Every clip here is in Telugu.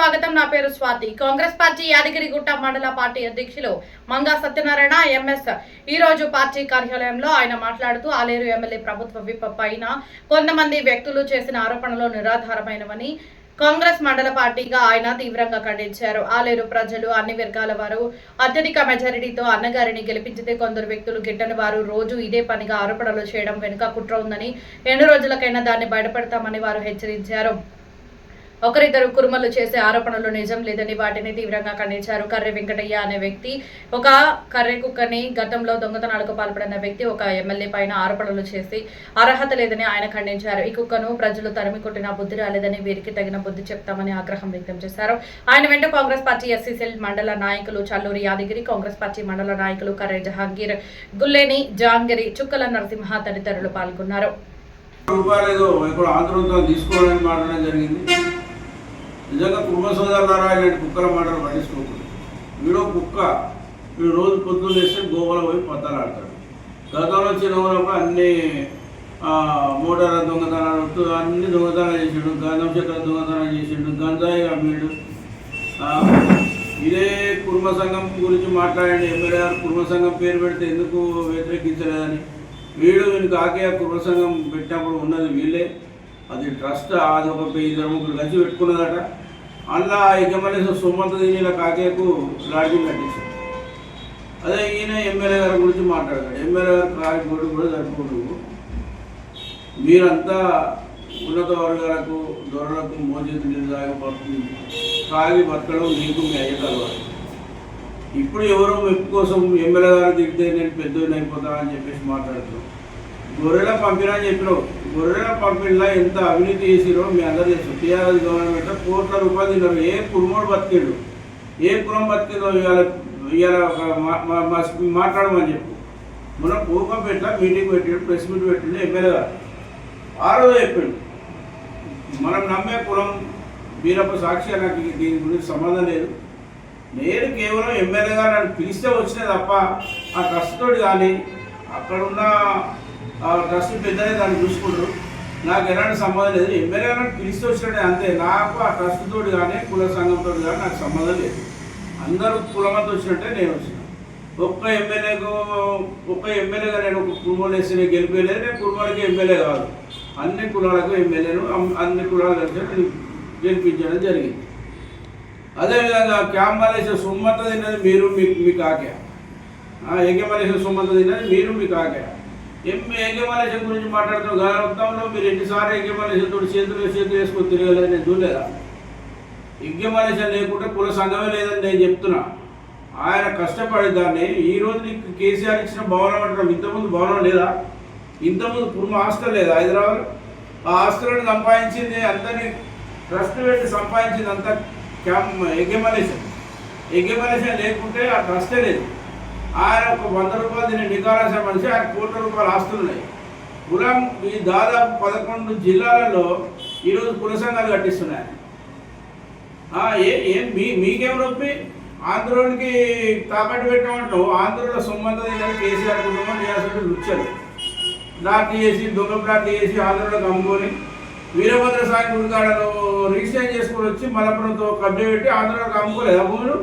స్వాగతం. నా పేరు స్వాతి. కాంగ్రెస్ పార్టీ యాదగిరిగుట్ట మండల పార్టీ అధ్యక్షులు మంగా సత్యనారాయణ ఎంఎస్ ఈ రోజు పార్టీ కార్యాలయంలో ఆయన మాట్లాడుతూ ఆలేరు ఎమ్మెల్యే ప్రభుత్వ విప్ పైన కొంతమంది వ్యక్తులు చేసిన ఆరోపణలు నిరాధారమైనవని కాంగ్రెస్ మండల పార్టీగా ఆయన తీవ్రంగా ఖండించారు. ఆలేరు ప్రజలు అన్ని వర్గాల వారు అత్యధిక మెజారిటీతో అన్నగారిని గెలిపించితే కొందరు వ్యక్తులు గిట్టని వారు రోజు ఇదే పనిగా ఆరోపణలు చేయడం వెనుక కుట్ర ఉందని, ఎన్ని రోజులకైనా దాన్ని బయటపడతామని వారు హెచ్చరించారు. ఒకరిద్దరు కురుమలు చేసే ఆరోపణలు నిజం లేదని వాటిని తీవ్రంగా ఖండించారు. కర్రె వెంకటయ్య అనే వ్యక్తి ఒక కర్రె కుక్కని గతంలో దొంగతనాలకు పాల్పడిన వ్యక్తి ఒక ఎమ్మెల్యే పైన ఆరోపణలు చేసి అర్హత లేదని ఆయన ఖండించారు. ఈ కుక్కను ప్రజలు తరిమి కొట్టిన బుద్ధి రాలేదని వీరికి తగిన బుద్ధి చెప్తామని ఆగ్రహం వ్యక్తం చేశారు. ఆయన వెంట కాంగ్రెస్ పార్టీ ఎస్సీ సెల్ మండల నాయకులు చల్లూరి యాదగిరి, కాంగ్రెస్ పార్టీ మండల నాయకులు కర్రె జహాంగీర్, గుల్లేని జాంగిరి, చుక్కల నరసింహ తదితరులు పాల్గొన్నారు. నిజంగా కుటుంబ సోదరులారా ఇలాంటి కుక్కల మాటలు పట్టించుకోకూడదు. వీడో కుక్క వీడు రోజు పొద్దున్న వేస్తే గోవల పోయి పత్తాలు ఆడతాడు. గతంలో చిన్నప్పుడు అన్ని మోటార్ దొంగతనాలు అన్ని దొంగతనాలు చేసిండు, గంధం చెక్కల దొంగతనాలు చేసిండు, గంజాయి అమ్మిండు. ఇదే కుటుంబ సంఘం గురించి మాట్లాడండి. ఎమ్మెల్యే గారు కుటుంబ సంఘం పేరు పెడితే ఎందుకు వ్యతిరేకించలేదని వీనికి ఆకే కుటుంబ సంఘం పెట్టినప్పుడు ఉన్నది వీళ్ళే. అది ట్రస్ట్, అది ఒక 2-3 కలిసి పెట్టుకున్నదట. అందులో ఎమ్మెల్యే సొమ్మంత తిని కాకేకు లాడ్జింగ్ కట్టించారు. అదే ఈయన ఎమ్మెల్యే గారి గురించి మాట్లాడతాడు. ఎమ్మెల్యే గారు కాకపోవడం కూడా సరిపోదు. మీరంతా ఉన్నత వర్గాలకు దొరలకు మోచేతి తాగి బతకడం మీకు మీ అయ్య కలవాలి. ఇప్పుడు ఎవరో మెప్పు కోసం ఎమ్మెల్యే గారు తిడితే నేను పెద్దోని అయిపోతా అని చెప్పేసి మాట్లాడుతున్నాం. గొర్రెల పంపిణీ అని చెప్పినావు. గొర్రెల పంపిణీలో ఎంత అవినీతి చేసిరో మీ అందరూ తెలుసు. టీఆర్ఎస్ గవర్నమెంట్ కోట్ల రూపాయలు తిన్నారు. ఏ కుటుంబం బతికిండు, ఏ కులం బతికిందో ఇవాళ మాట్లాడమని చెప్పు. మొన్న పూర్వపేట మీటింగ్ పెట్టాడు, ప్రెస్ మీట్ పెట్టిండు ఎమ్మెల్యే గారు. ఆ రోజు చెప్పిండు మనం నమ్మే కులం వీరప్ప సాక్షి. నాకు దీని గురించి సంబంధం లేదు. నేను కేవలం ఎమ్మెల్యే గారు నన్ను పిలిస్తే వచ్చినా తప్ప ఆ ట్రస్ట్ తోటి కానీ అక్కడున్న ట్రస్ట్ పెద్దనే దాన్ని చూసుకుంటారు. నాకు ఎలాంటి సంబంధం లేదు. ఎమ్మెల్యే గారు పిలిస్తే వచ్చినట్టే అంతే. నాకు ఆ ట్రస్ట్ తోటి కానీ కుల సంఘంతో కానీ నాకు సంబంధం లేదు. అందరూ కులమంతా వచ్చినట్టే నేను వచ్చిన. ఒక్క ఎమ్మెల్యేగా నేను ఒక కుటుంబంలో వేసి నేను గెలిపేయలేదు. నేను కుటుంబానికి ఎమ్మెల్యే కాదు, అన్ని కులాలకు ఎమ్మెల్యేను అన్ని కులాలు కలిసి గెలిపించడం జరిగింది. అదేవిధంగా క్యాంబాలేసే సొమ్మంత తిన్నది మీరు, మీ కాకే. ఏకేమాలేసే సొమ్మంత తిన్నది మీరు, మీ కాకే. ఏకేమాలేసం గురించి మాట్లాడుతున్న గతంలో మీరు ఎన్నిసార్లు ఏకేమాలేసంతో చేతులు వేసుకొని తిరగలేదు నేను చూడలేదా? యజ్ఞమాలేసం లేకుంటే కుల సంఘమే లేదని నేను చెప్తున్నా. ఆయన కష్టపడి దాన్ని ఈరోజు నీకు కేసీఆర్ ఇచ్చిన భవనం అంటున్నాం. ఇంతకుముందు భవనం లేదా? ఇంతకుముందు కుటుంబ హాస్టల్ లేదా హైదరాబాద్? ఆ హాస్టల్ని సంపాదించింది అందరినీ ట్రస్ట్ పెట్టి సంపాదించింది అంతా యజ్ఞమాలేసం లేకుంటే ఆ ట్రస్టే లేదు. ఆయన ఒక 100 రూపాయలు తినే నికాలసిన మనిషి, ఆయన కోట్ల రూపాయలు ఆస్తులు ఉన్నాయి. కులం ఈ దాదాపు 11 జిల్లాలలో ఈరోజు కుల సంఘాలు కట్టిస్తున్నాయి. మీకేం నొప్పి? ఆంధ్రోనికి తాకట్టు పెట్టామంటావు. ఆంధ్రలో సొమ్మంతా తినని కేసీఆర్ కుటుంబం చేయాల్సి రుచారు ప్లాట్లు చేసి దొంగ ప్లాట్లు చేసి ఆంధ్రలో అమ్ముకొని వీరభద్ర స్వామి గుడికాడలో రిజిస్ట్రేషన్ చేసుకొని వచ్చి మలపురంతో కబ్జా పెట్టి ఆంధ్రలోకి అమ్ముకోలేదు ఆ భూములు.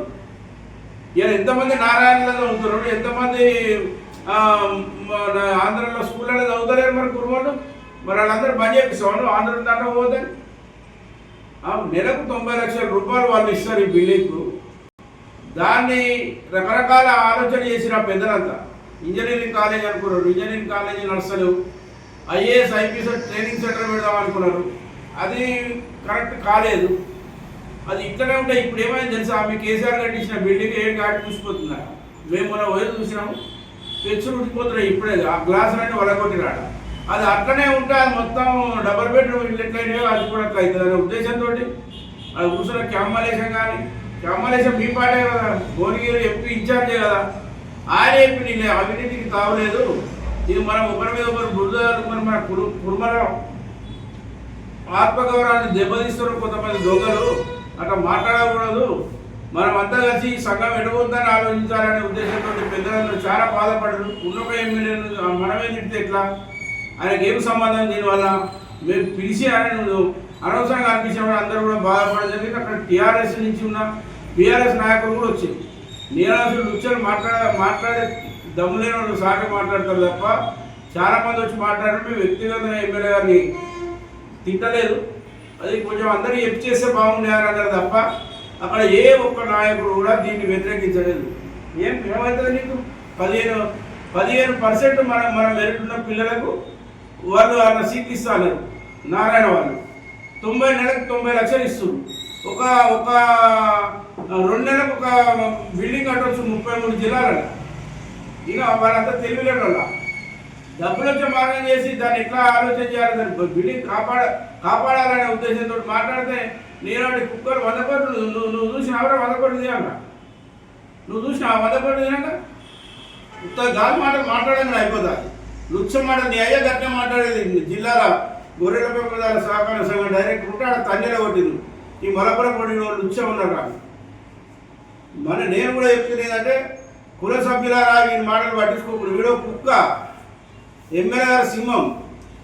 ఇలా ఎంతమంది నారాయణలో చదువుతున్నారు, ఎంతమంది ఆంధ్రలో స్కూళ్ళలో చదువుతలేరు మరి కుటుంబాలు. మరి వాళ్ళందరూ బంద్ చేపిస్తాను ఆంధ్ర దాంట్లో పోదని. నెలకు 90 లక్షల రూపాయలు వాళ్ళు ఇస్తారు ఈ బిల్డింగ్కు. దాన్ని రకరకాల ఆలోచన చేసిన పెద్దలంతా. ఇంజనీరింగ్ కాలేజ్ అనుకున్నారు, ఇంజనీరింగ్ కాలేజీ నడుస్తలేవు. ఐఏఎస్ ఐపీఎస్ ట్రైనింగ్ సెంటర్ పెడదాం అనుకున్నారు, అది కరెక్ట్ కాలేదు. అది ఇట్లనే ఉంటాయి. ఇప్పుడు ఏమైనా తెలుసా? ఆమె కేసీఆర్ కట్టించిన బిల్డింగ్ ఏడు కాటి చూసిపోతుందా? మేము మన వయసు చూసినాము, పెచ్చులు ఉడికిపోతున్నాయి. ఇప్పుడే ఆ గ్లాసులన్నీ వలగొట్టిరాడ. అది అట్లనే ఉంటే అది మొత్తం డబుల్ బెడ్రూమ్ ఇల్లు ఎట్లయినా అది కూడా అట్లా అవుతుంది అనే ఉద్దేశంతో అది కూర్చున్న క్యాంబాలేసం కానీ క్యాంబాలేసం మీ పాటే కదా, భువనగిరి ఎంపీ ఇన్ఛార్జే కదా. ఆయన ఎంపీ నేను అవినీతికి తావలేదు. ఇది మనం ఒకరి మీద ఒకరు బురద మన కుటుంబ ఆత్మగౌరవాన్ని దెబ్బతీస్తున్నారు కొంతమంది దొంగలు. అట్లా మాట్లాడకూడదు. మనమంతా కలిసి ఈ సంఘం ఎడబోద్దని ఆలోచించాలనే ఉద్దేశంతో పెద్దలందరూ చాలా బాధపడరు. ఉన్నపై ఎమ్మెల్యేలు మనమే తిడితే ఎట్లా? ఆయనకి ఏం సంబంధం? దీనివల్ల మేము పిలిచి ఆయన అనవసరంగా అనిపించినప్పుడు అందరూ కూడా బాధపడడం జరిగింది. అక్కడ టీఆర్ఎస్ నుంచి ఉన్న బీఆర్ఎస్ నాయకులు కూడా వచ్చారు. నేను అసలు లుచ్చలు మాట్లాడే దమ్ము లేని వాళ్ళు సాటి మాట్లాడతారు తప్ప చాలా మంది వచ్చి మాట్లాడారు. మేము వ్యక్తిగతంగా ఎమ్మెల్యే గారిని తిట్టలేదు, అది కొంచెం అందరూ ఎప్పు చేస్తే బాగుండే అని అన్నారు తప్ప అక్కడ ఏ ఒక్క నాయకుడు కూడా దీన్ని వ్యతిరేకించలేదు. ఏమవుతుంది నీకు 15% మనం మెరిట్ ఉన్న పిల్లలకు వాళ్ళు అన్న సీట్ ఇస్తున్నారు. నారాయణ వాళ్ళు 90 నెలలకు 90 లక్షలు ఇస్తున్నారు. ఒక 2 నెలలకు ఒక బిల్డింగ్ కట్టవచ్చు 33 జిల్లాలలో. ఇక వాళ్ళంతా తెలివిలేని వాళ్ళ డబ్బులు వచ్చే మార్గం చేసి దాన్ని ఎట్లా ఆలోచన చేయాలి, దాన్ని బిల్డింగ్ కాపాడాలనే ఉద్దేశంతో మాట్లాడితే నేను కుక్కలు 100 కోట్లు నువ్వు చూసిన ఎవరో 100 కోట్లు తీయాల, నువ్వు చూసిన 100 కోట్లు తినాక గాలి మాటలు మాట్లాడడం అయిపోతుంది. లుచ్చ మాట నీ అయ్యా గట్టిగా మాట్లాడేది జిల్లాల గొర్రెల పెంపదాల సహకార సంఘం డైరెక్టర్ ఉంటే ఆడ తండ్రిలో కొట్టింది. ఈ మలపురం కొట్టిన వాళ్ళు లుచ్చ ఉన్నారు. నేను కూడా చెప్తుంది ఏంటంటే కుల సభ్యులారా ఈ మాటలు పట్టించుకోకూడదు. వీడో కుక్క, ఎమ్మెల్యే గారు సింహం,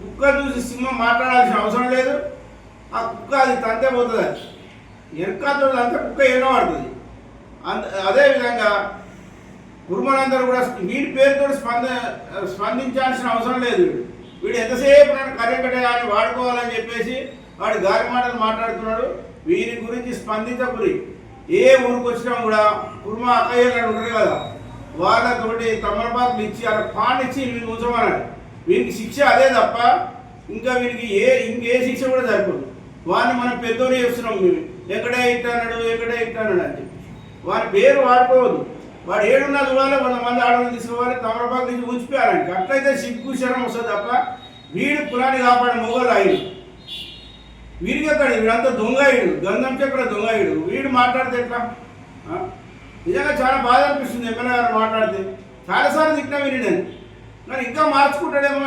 కుక్క చూసి సింహం మాట్లాడాల్సిన అవసరం లేదు. ఆ కుక్క అది తంతే పోతుంది, అది ఎరకాతో అంతా కుక్క ఎన్నో పడుతుంది. అదేవిధంగా కుర్మలందరూ కూడా వీడి పేరుతో స్పందించాల్సిన అవసరం లేదు. వీడు ఎంతసేపు నన్ను కర్రెకట్టే అని వాడుకోవాలని చెప్పేసి వాడు గాలి మాటలు మాట్లాడుతున్నాడు. వీరి గురించి స్పందించకురి. ఏ ఊరికి వచ్చినా కూడా కుర్మ అక్కయ్యలు ఉంటారు కదా, వాళ్ళతోటి తమలపాకులు ఇచ్చి అలా పాన్ ఇచ్చి వీడిని ఉంచమన్నాడు. వీనికి శిక్ష అదే తప్ప ఇంకా వీనికి ఇంకే శిక్ష కూడా సరిపోదు. వాడిని మనం పెద్దోనే చేస్తున్నాం. మేము ఎక్కడే ఇట్టన్నాడు అని చెప్పి వాడి పేరు వాడుకోవద్దు. వాడు ఏడున్నా చూడాలి, 100 మంది ఆడవాళ్ళు తీసుకోవాలి, తమలపాకు నుంచి ఉంచిపోయాలండి. అట్లయితే సిగ్గు శరం వస్తుంది తప్ప వీడు కులాన్ని కాపాడే మొగలు అయ్యాడు. వీడికి ఎక్కడ వీడంతా దొంగయుడు, గంధం చెక్కడ దొంగయుడు. వీడు మాట్లాడితే ఎట్లా? నిజంగా చాలా బాధ అనిపిస్తుంది ఎమ్మెల్యే గారు మాట్లాడితే. చాలాసార్లు తిట్టినా విని నేను, మరి ఇంకా మార్చుకుంటాడేమో